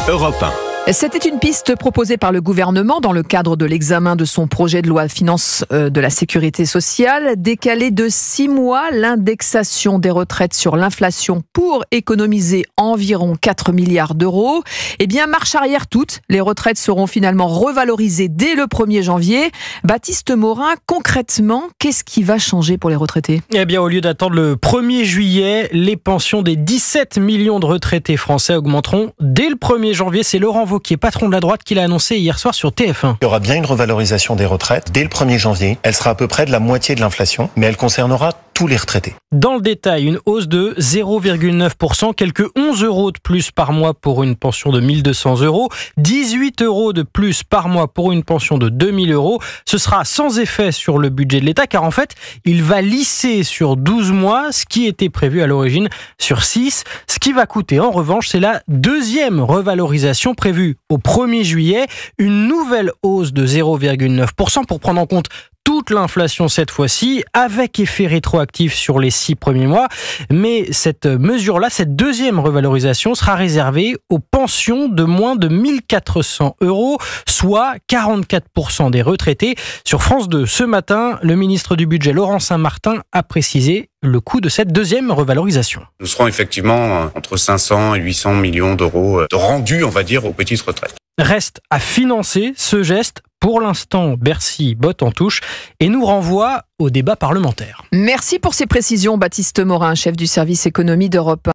Europe 1. C'était une piste proposée par le gouvernement dans le cadre de l'examen de son projet de loi finances de la sécurité sociale. Décaler de 6 mois l'indexation des retraites sur l'inflation pour économiser environ 4 milliards d'euros. Eh bien, marche arrière toute. Les retraites seront finalement revalorisées dès le 1er janvier. Baptiste Morin, concrètement, qu'est-ce qui va changer pour les retraités ? Eh bien, au lieu d'attendre le 1er juillet, les pensions des 17 millions de retraités français augmenteront dès le 1er janvier. C'est Laurent Wauquiez, patron de la droite, qui l'a annoncé hier soir sur TF1. Il y aura bien une revalorisation des retraites dès le 1er janvier. Elle sera à peu près de la moitié de l'inflation, mais elle concernera tous les retraités. Dans le détail, une hausse de 0,9%, quelques 11 euros de plus par mois pour une pension de 1 200 euros, 18 euros de plus par mois pour une pension de 2 000 euros. Ce sera sans effet sur le budget de l'État, car en fait, il va lisser sur 12 mois ce qui était prévu à l'origine sur 6. Ce qui va coûter, en revanche, c'est la deuxième revalorisation prévue au 1er juillet, une nouvelle hausse de 0,9% pour prendre en compte toute l'inflation cette fois-ci, avec effet rétroactif sur les 6 premiers mois. Mais cette mesure-là, cette deuxième revalorisation, sera réservée aux pensions de moins de 1 400 euros, soit 44% des retraités. Sur France 2, ce matin, le ministre du Budget, Laurent Saint-Martin, a précisé le coût de cette deuxième revalorisation. Nous serons effectivement entre 500 et 800 millions d'euros de rendus, on va dire, aux petites retraites. Reste à financer ce geste. Pour l'instant, Bercy botte en touche et nous renvoie au débat parlementaire. Merci pour ces précisions, Baptiste Morin, chef du service économie d'Europe 1.